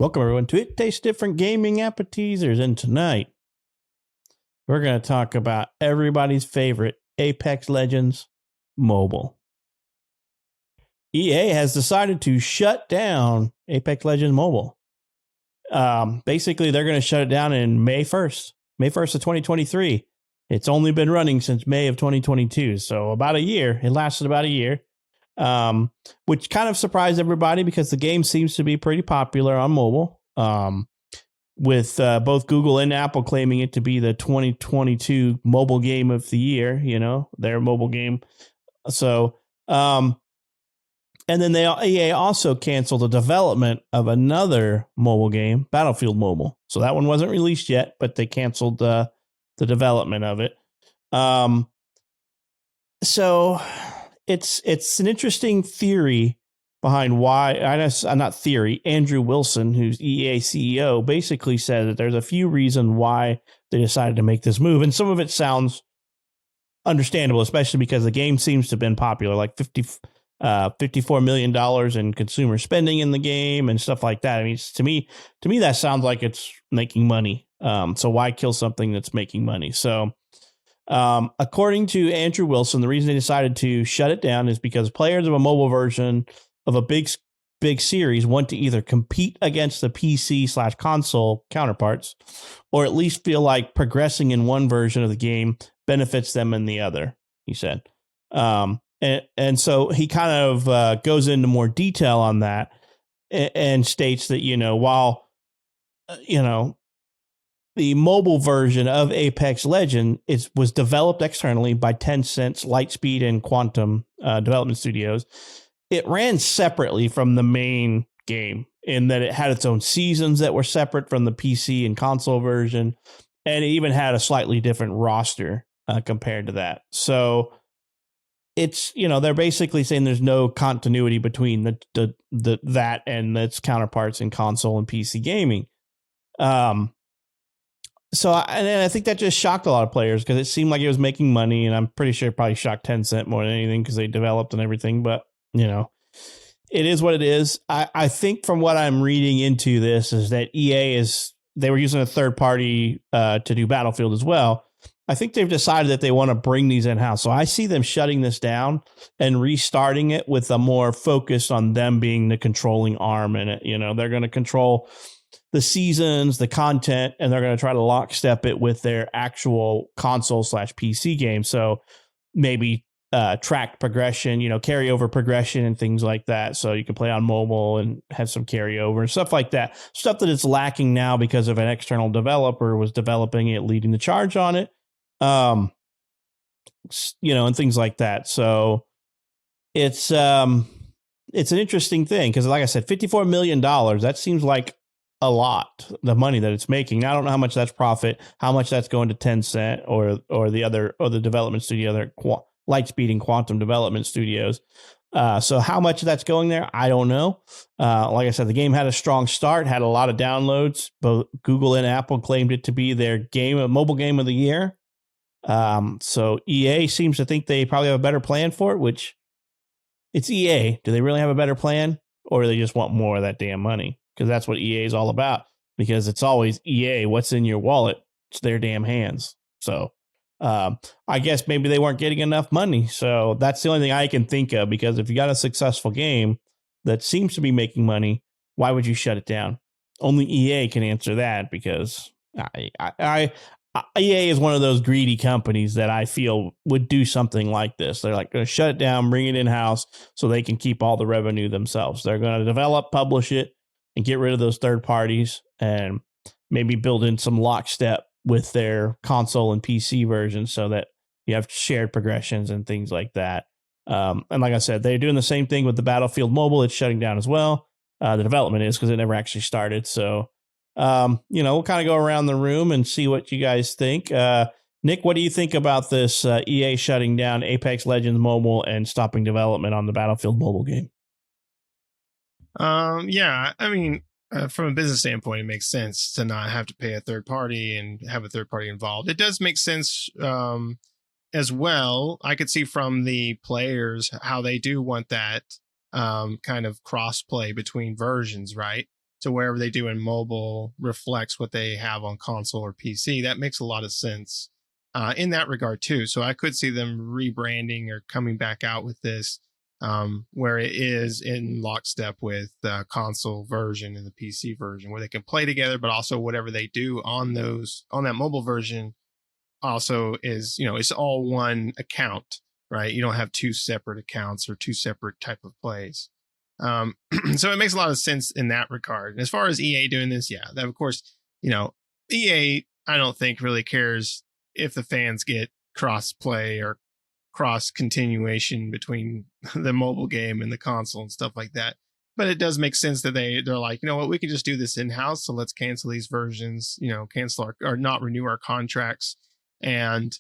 Welcome, everyone, to It Tastes Different Gaming Appetizers. And tonight, we're going to talk about everybody's favorite Apex Legends Mobile. EA has decided to shut down Apex Legends Mobile. Basically, they're going to shut it down in May 1st of 2023. It's only been running since May of 2022, so about a year. It lasted about a year. Which kind of surprised everybody because the game seems to be pretty popular on mobile, with both Google and Apple claiming it to be the 2022 mobile game of the year, their mobile game. So, and then EA also canceled the development of another mobile game, Battlefield Mobile. So that one wasn't released yet, but they canceled the development of it. So it's an interesting theory behind why. Not theory. Andrew Wilson, who's EA CEO, basically said that there's a few reasons why they decided to make this move, and some of it sounds understandable, especially because the game seems to have been popular, like $54 million in consumer spending in the game and stuff like that. I mean, to me, that sounds like it's making money. So why kill something that's making money? So, according to Andrew Wilson, the reason they decided to shut it down is because players of a mobile version of a big series want to either compete against the PC/console counterparts, or at least feel like progressing in one version of the game benefits them in the other, he said. And so he kind of goes into more detail on that and states that, while, the mobile version of Apex Legend was developed externally by Tencent's Lightspeed and Quantum development studios, it ran separately from the main game in that it had its own seasons that were separate from the PC and console version, and it even had a slightly different roster compared to that. So it's, they're basically saying there's no continuity between that and its counterparts in console and PC gaming. So I think that just shocked a lot of players because it seemed like it was making money, and I'm pretty sure it probably shocked Tencent more than anything because they developed and everything. But, it is what it is. I think from what I'm reading into this is that they were using a third party to do Battlefield as well. I think they've decided that they want to bring these in-house. So I see them shutting this down and restarting it with a more focus on them being the controlling arm in it. They're going to control the seasons, the content, and they're going to try to lockstep it with their actual console/PC game. So maybe tracked progression, carryover progression and things like that. So you can play on mobile and have some carryover and stuff like that. Stuff that is lacking now because of an external developer was developing it, leading the charge on it. And things like that. So it's an interesting thing because, like I said, $54 million, that seems like a lot, the money that it's making. I don't know how much that's profit, how much that's going to Tencent or the development studio, Lightspeed and Quantum development studios. So how much that's going there, I don't know. Like I said, the game had a strong start, had a lot of downloads. Both Google and Apple claimed it to be their mobile game of the year. So EA seems to think they probably have a better plan for it, which it's EA. Do they really have a better plan, or do they just want more of that damn money? Because that's what EA is all about, because it's always EA. What's in your wallet? It's their damn hands. So I guess maybe they weren't getting enough money. So that's the only thing I can think of, because if you got a successful game that seems to be making money, why would you shut it down? Only EA can answer that, because EA is one of those greedy companies that I feel would do something like this. They're like going to shut it down, bring it in-house so they can keep all the revenue themselves. They're going to develop, publish it, and get rid of those third parties, and maybe build in some lockstep with their console and PC versions so that you have shared progressions and things like that. And like I said, they're doing the same thing with the Battlefield Mobile. It's shutting down as well. The development is, because it never actually started. So, we'll kind of go around the room and see what you guys think. Nick, what do you think about this EA shutting down Apex Legends Mobile and stopping development on the Battlefield Mobile game? Yeah, I mean, from a business standpoint, it makes sense to not have to pay a third party and have a third party involved. It does make sense as well. I could see from the players how they do want that kind of cross play between versions, right? to wherever they do in mobile reflects what they have on console or PC. That makes a lot of sense in that regard too. So I could see them rebranding or coming back out with this where it is in lockstep with the console version and the PC version, where they can play together, but also whatever they do on that mobile version also is, it's all one account, right? You don't have two separate accounts or two separate type of plays. So it makes a lot of sense in that regard. And as far as EA doing this, yeah, that of course, EA, I don't think really cares if the fans get cross play or cross continuation between the mobile game and the console and stuff like that. But it does make sense that they're like, you know what, we can just do this in house. So let's cancel these versions, cancel or not renew our contracts and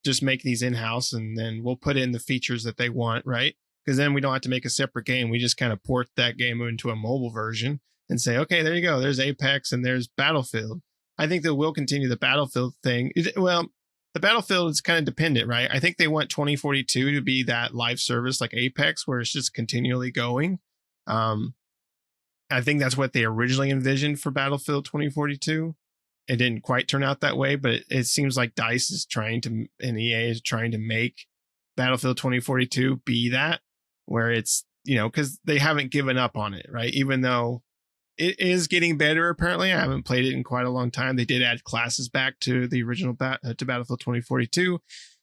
just make these in house. And then we'll put in the features that they want, right? Because then we don't have to make a separate game. We just kind of port that game into a mobile version and say, okay, there you go. There's Apex and there's Battlefield. I think they will continue the Battlefield thing. Well, the Battlefield is kind of dependent, right? I think they want 2042 to be that live service like Apex, where it's just continually going. I think that's what they originally envisioned for Battlefield 2042. It didn't quite turn out that way, but it seems like DICE is and EA is trying to make Battlefield 2042 be that, where it's, because they haven't given up on it, right? Even though it is getting better, apparently. I haven't played it in quite a long time. They did add classes back to the original to Battlefield 2042,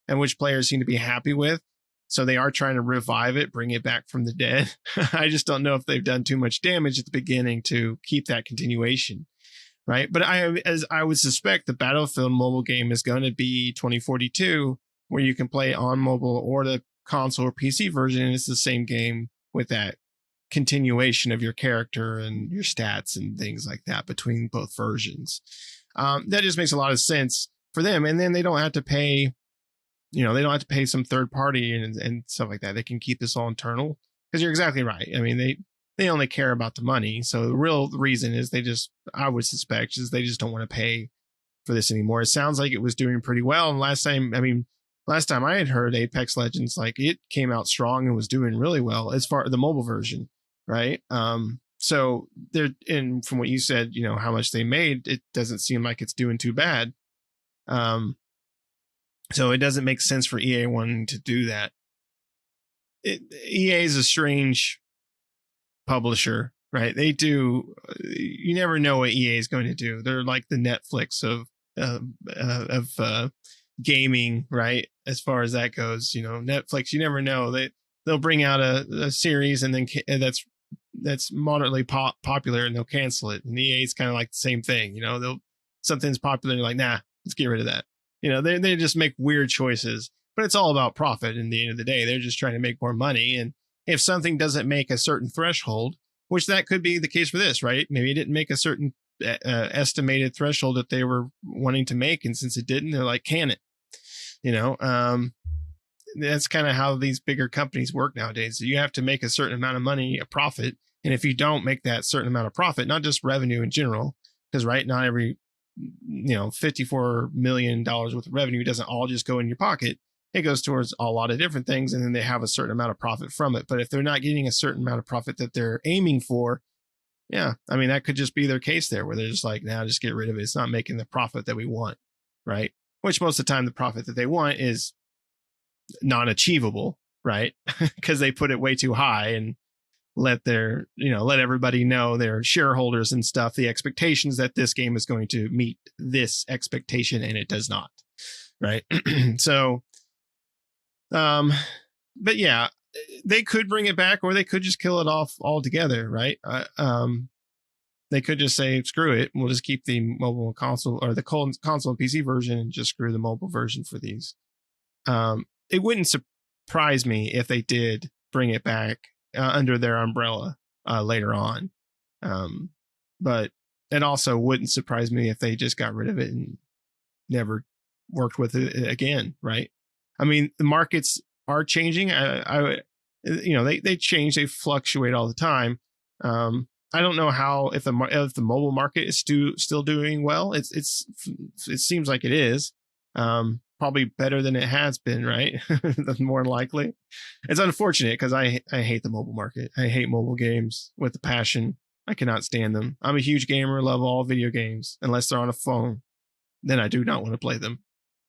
and which players seem to be happy with. So they are trying to revive it, bring it back from the dead. I just don't know if they've done too much damage at the beginning to keep that continuation, right? But as I would suspect, the Battlefield mobile game is going to be 2042, where you can play on mobile or the console or PC version, and it's the same game with that continuation of your character and your stats and things like that between both versions. That just makes a lot of sense for them. And then they don't have to pay, they don't have to pay some third party and stuff like that. They can keep this all internal, because you're exactly right. I mean, they only care about the money. So the real reason is I would suspect, is they just don't want to pay for this anymore. It sounds like it was doing pretty well. And last time I had heard Apex Legends, like it came out strong and was doing really well as far as the mobile version. Right. So and from what you said, how much they made, it doesn't seem like it's doing too bad. So it doesn't make sense for EA wanting to do that. EA is a strange publisher, right? You never know what EA is going to do. They're like the Netflix of gaming, right? As far as that goes, Netflix, you never know. They'll bring out a series and then that's moderately popular and they'll cancel it. And EA is kind of like the same thing. Something's popular and you're like, nah, let's get rid of that. They just make weird choices, but it's all about profit. In the end of the day, they're just trying to make more money. And if something doesn't make a certain threshold, which that could be the case for this, right? Maybe it didn't make a certain estimated threshold that they were wanting to make. And since it didn't, they're like, can it? That's kind of how these bigger companies work nowadays. So you have to make a certain amount of money, a profit. And if you don't make that certain amount of profit, not just revenue in general, because not every, $54 million worth of revenue doesn't all just go in your pocket. It goes towards a lot of different things. And then they have a certain amount of profit from it. But if they're not getting a certain amount of profit that they're aiming for, yeah, I mean, that could just be their case there, where they're just like, nah, just get rid of it. It's not making the profit that we want. Right. Which most of the time the profit that they want is non-achievable, right? Because they put it way too high and let everybody know, their shareholders and stuff, the expectations that this game is going to meet this expectation, and it does not, right? So but yeah, they could bring it back, or they could just kill it off altogether, right? They could just say, screw it, we'll just keep the mobile console, or the console and PC version, and just screw the mobile version for these. It wouldn't surprise me if they did bring it back under their umbrella later on. But it also wouldn't surprise me if they just got rid of it and never worked with it again, right? I mean, the markets are changing. They change, they fluctuate all the time. I don't know how, if the mobile market is still doing well. It seems like it is. Probably better than it has been, right? That's more likely. It's unfortunate because I hate the mobile market. I hate mobile games with a passion. I cannot stand them. I'm a huge gamer, love all video games, unless they're on a phone. Then I do not want to play them.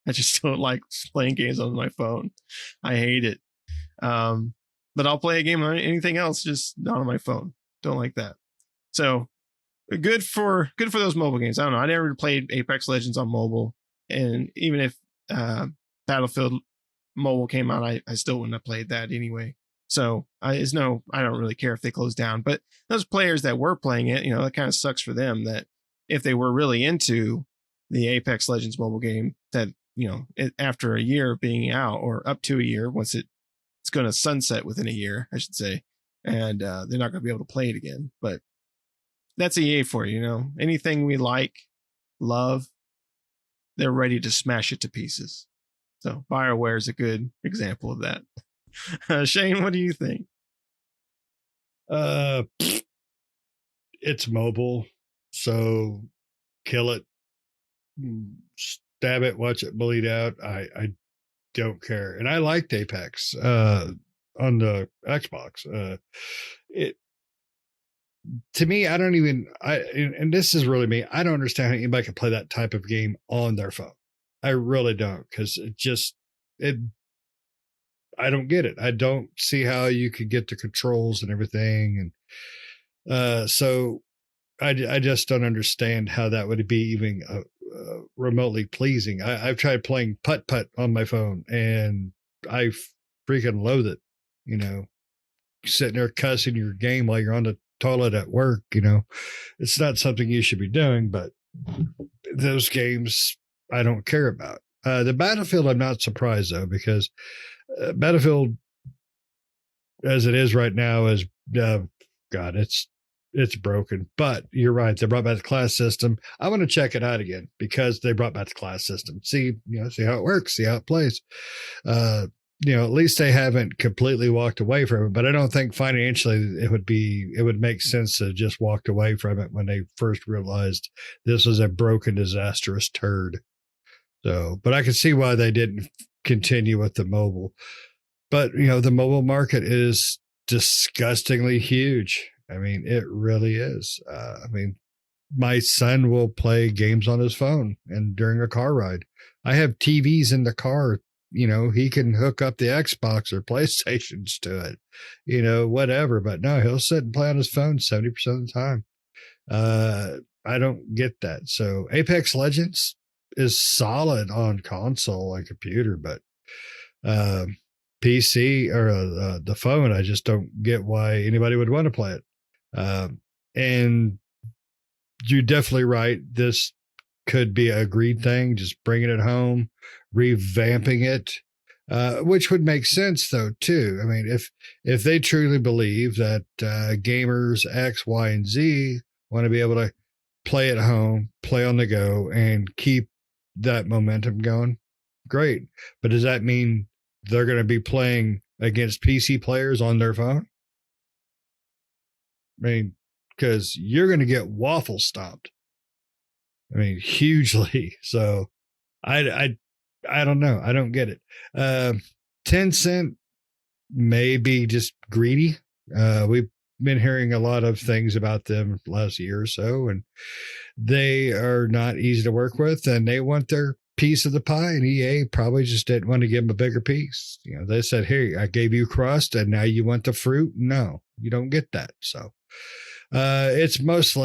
I just don't like playing games on my phone. I hate it. But I'll play a game on anything else, just not on my phone. Don't like that. So good for those mobile games. I don't know. I never played Apex Legends on mobile, and even if Battlefield Mobile came out, I still wouldn't have played that anyway. So I don't really care if they close down. But those players that were playing it, that kind of sucks for them. That if they were really into the Apex Legends mobile game, that after a year of being out, or up to a year, once it's going to sunset within a year, I should say, and they're not going to be able to play it again. But that's EA for you. Anything we like, love, they're ready to smash it to pieces. So BioWare is a good example of that. Shane, what do you think? It's mobile, so kill it, stab it, watch it bleed out. I don't care, and I liked Apex on the Xbox. To me, I don't even. And this is really me. I don't understand how anybody can play that type of game on their phone. I really don't, because I don't get it. I don't see how you could get the controls and everything, and so I just don't understand how that would be even remotely pleasing. I've tried playing putt-putt on my phone, and I freaking loathe it. Sitting there cussing your game while you're on the toilet at work. It's not something you should be doing, but those games I don't care about. The Battlefield, I'm not surprised though, because Battlefield, as it is right now, is God, it's broken. But you're right; they brought back the class system. I want to check it out again because they brought back the class system. See how it works, see how it plays. At least they haven't completely walked away from it. But I don't think financially it would make sense to just walk away from it when they first realized this was a broken, disastrous turd. So, but I can see why they didn't continue with the mobile. But the mobile market is disgustingly huge. I mean, it really is. My son will play games on his phone and during a car ride. I have TVs in the car. He can hook up the Xbox or PlayStations to it, whatever. But no, he'll sit and play on his phone 70% of the time. I don't get that. So Apex Legends is solid on console and computer, but PC or the phone, I just don't get why anybody would want to play it. And you're definitely right. This could be a greed thing, just bringing it home, revamping it, which would make sense though too. I mean, if they truly believe that gamers X, Y, and Z want to be able to play at home, play on the go, and keep that momentum going, great. But does that mean they're going to be playing against PC players on their phone? I mean, because you're going to get waffle stomped. I mean, hugely. So I don't know. I don't get it. Tencent may be just greedy. We've been hearing a lot of things about them last year or so, and they are not easy to work with, and they want their piece of the pie, and EA probably just didn't want to give them a bigger piece. They said, hey, I gave you crust and now you want the fruit. No, you don't get that. So it's most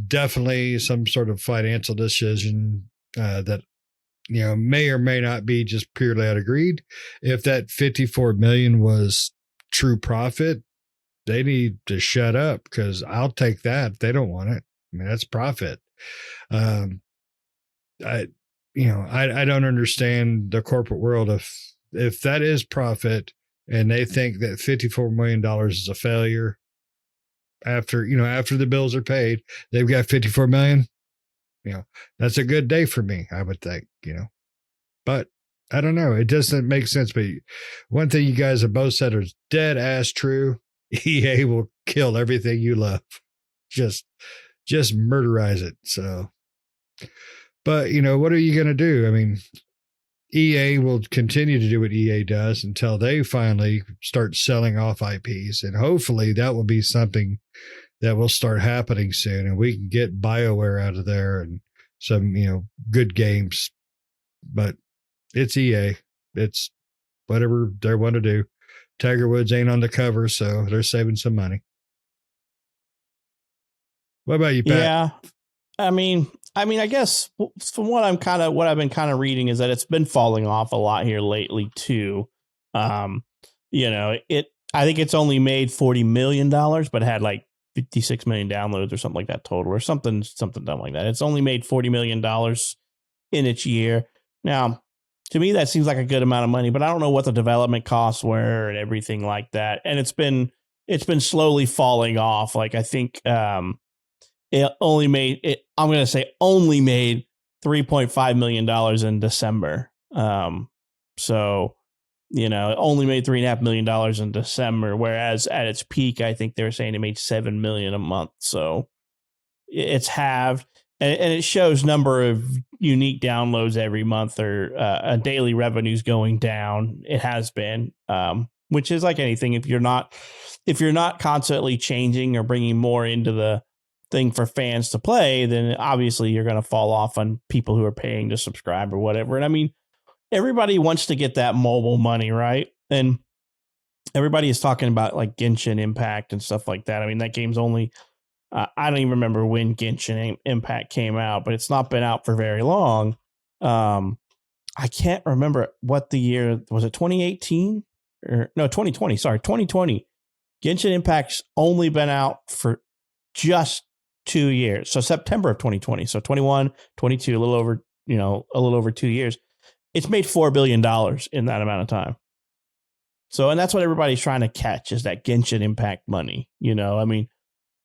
definitely some sort of financial decision that may or may not be just purely out of greed. If that 54 million was true profit, they need to shut up, because I'll take that if they don't want it. I mean, that's profit. I don't understand the corporate world. If that is profit and they think that $54 million is a failure after the bills are paid, they've got 54 million, that's a good day for me, I would think, but I don't know. It doesn't make sense. But one thing you guys have both said is dead ass true. EA will kill everything you love. Just murderize it. So, but what are you going to do? I mean, EA will continue to do what EA does until they finally start selling off IPs. And hopefully that will be something that will start happening soon, and we can get BioWare out of there and some, good games. But it's EA. It's whatever they want to do. Tiger Woods ain't on the cover, so they're saving some money. What about you, Pat? Yeah. I mean, I guess from what I've been kind of reading is that it's been falling off a lot here lately too. I think it's only made $40 million, but had like 56 million downloads or something like that total, or something dumb like that. It's only made $40 million in its year. Now, to me, that seems like a good amount of money, but I don't know what the development costs were and everything like that. And it's been slowly falling off. Like, I think it only made $3.5 million in December. So, it only made $3.5 million in December, whereas at its peak, I think they were saying it made $7 million a month. So it's halved, and it shows number of unique downloads every month, or daily revenues going down. It has been, which is like anything. If you're not constantly changing or bringing more into the thing for fans to play, then obviously you're going to fall off on people who are paying to subscribe or whatever. And I mean, everybody wants to get that mobile money, right? And everybody is talking about like Genshin Impact and stuff like that. I mean, that game's only, I don't even remember when Genshin Impact came out, but it's not been out for very long. I can't remember what the year was. It 2018 or no, 2020. Sorry, 2020. Genshin Impact's only been out for just 2 years. So September of 2020. So 21, 22, a little over 2 years. It's made $4 billion in that amount of time. So, and that's what everybody's trying to catch, is that Genshin Impact money. I mean,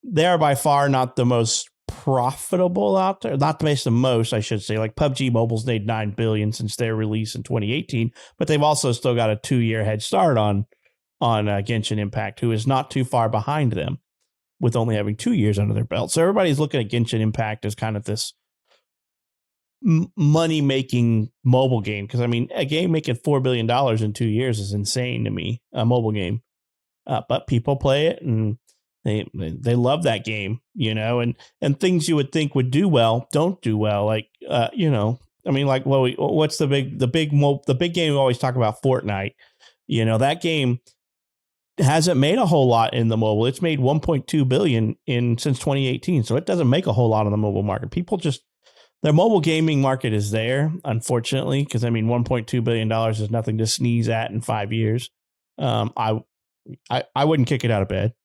they are by far not the most profitable out there. Not the most, I should say. Like PUBG Mobile's made $9 billion since their release in 2018, but they've also still got a 2-year head start on Genshin Impact, who is not too far behind them, with only having 2 years under their belt. So everybody's looking at Genshin Impact as kind of this money-making mobile game, because I mean, a game making $4 billion in 2 years is insane to me, a mobile game. But people play it and they love that game, and things you would think would do well don't do well. Like, I mean, like, what's the big game we always talk about? Fortnite. That game hasn't made a whole lot in the mobile. It's made 1.2 billion since 2018, so it doesn't make a whole lot on the mobile market. People just, their mobile gaming market is there, unfortunately, because I mean, $1.2 billion is nothing to sneeze at in 5 years. I wouldn't kick it out of bed,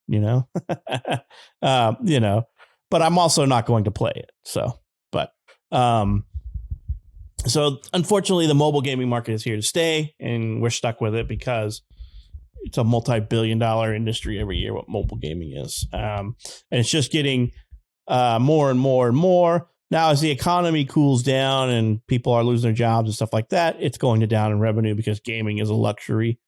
but I'm also not going to play it. So unfortunately, the mobile gaming market is here to stay, and we're stuck with it because it's a multi-billion-dollar industry every year, what mobile gaming is. And it's just getting more and more and more. Now, as the economy cools down and people are losing their jobs and stuff like that, it's going to down in revenue because gaming is a luxury.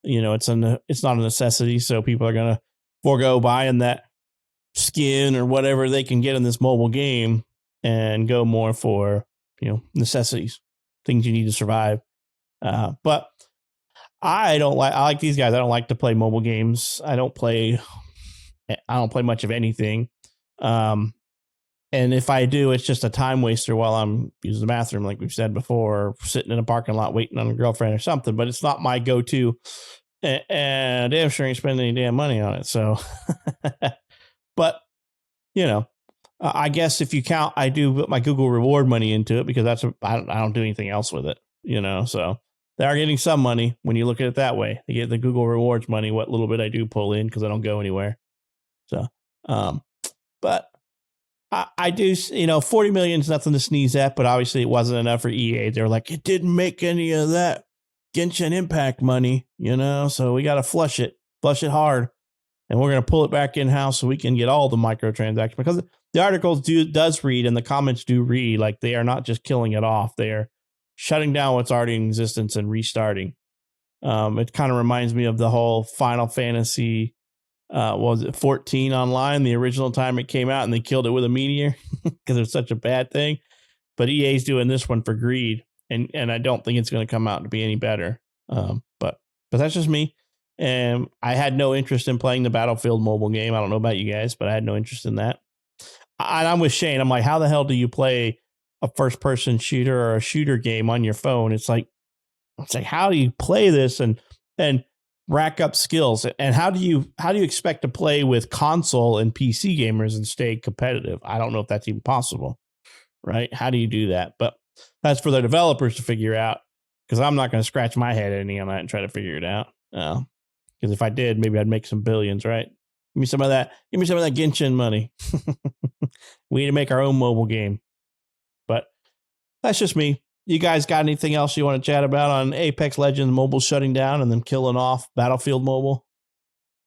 It's not a necessity. So people are going to forego buying that skin or whatever they can get in this mobile game and go more for, necessities, things you need to survive. But I like these guys. I don't like to play mobile games. I don't play much of anything. And if I do, it's just a time waster while I'm using the bathroom, like we've said before, or sitting in a parking lot waiting on a girlfriend or something. But it's not my go-to, and damn sure ain't spending any damn money on it. So, but I guess if you count, I do put my Google reward money into it because I don't do anything else with it. So they are getting some money when you look at it that way. They get the Google rewards money, what little bit I do pull in because I don't go anywhere. So, but I do, 40 million is nothing to sneeze at, but obviously it wasn't enough for EA. They were like, it didn't make any of that Genshin Impact money, so we got to flush it hard. And we're going to pull it back in-house so we can get all the microtransactions, because the article does read and the comments do read like they are not just killing it off. They are shutting down what's already in existence and restarting. It kind of reminds me of the whole Final Fantasy, was it 14 online, the original time it came out, and they killed it with a meteor because it's such a bad thing. But EA's doing this one for greed, and I don't think it's going to come out to be any better. But that's just me. And I had no interest in playing the Battlefield mobile game. I don't know about you guys, but I had no interest in that. And I'm with Shane. I'm like, how the hell do you play a first-person shooter or a shooter game on your phone? It's like, how do you play this and rack up skills? And how do you expect to play with console and PC gamers and stay competitive? I don't know if that's even possible, right? How do you do that? But that's for the developers to figure out, because I'm not going to scratch my head any on that and try to figure it out. Because if I did, maybe I'd make some billions, right? Give me some of that Genshin money. We need to make our own mobile game. But that's just me. You guys got anything else you want to chat about on Apex Legends Mobile shutting down and then killing off Battlefield Mobile?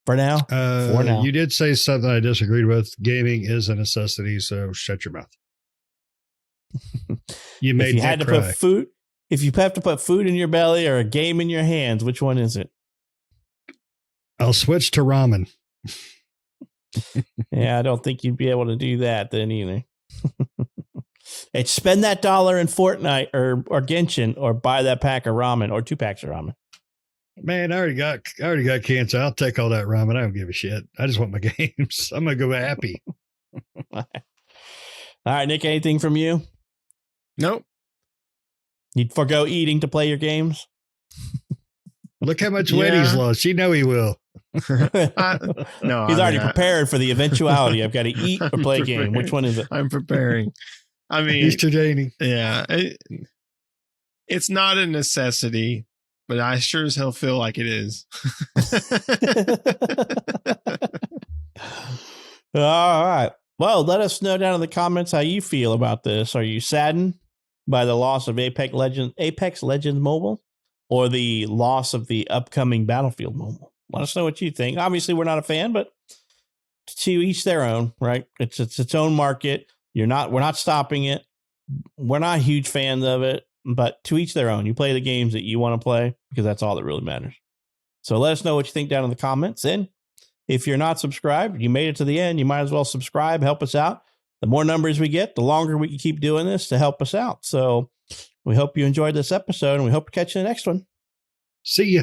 For now? For now. You did say something I disagreed with. Gaming is a necessity, so shut your mouth. You made me cry. If you have to put food in your belly or a game in your hands, which one is it? I'll switch to ramen. Yeah, I don't think you'd be able to do that then either. It's spend that $1 in Fortnite or Genshin, or buy that pack of ramen or 2 packs of ramen. Man, I already got cancer. I'll take all that ramen. I don't give a shit. I just want my games. I'm gonna go happy. All right, Nick, anything from you? Nope. You'd forgo eating to play your games? Look how much weight he's lost. You know he will. No, he's already prepared for the eventuality. I've got to eat or play a game. Which one is it? I'm preparing. I mean, he's entertaining. Yeah, it's not a necessity, but I sure as hell feel like it is. All right. Well, let us know down in the comments how you feel about this. Are you saddened by the loss of Apex Legends Mobile, or the loss of the upcoming Battlefield Mobile? Let us know what you think. Obviously, we're not a fan, but to each their own, right? It's its own market. We're not stopping it. We're not huge fans of it, but to each their own. You play the games that you want to play, because that's all that really matters. So let us know what you think down in the comments. And if you're not subscribed, you made it to the end, you might as well subscribe, help us out. The more numbers we get, the longer we can keep doing this to help us out. So we hope you enjoyed this episode, and we hope to catch you in the next one. See ya.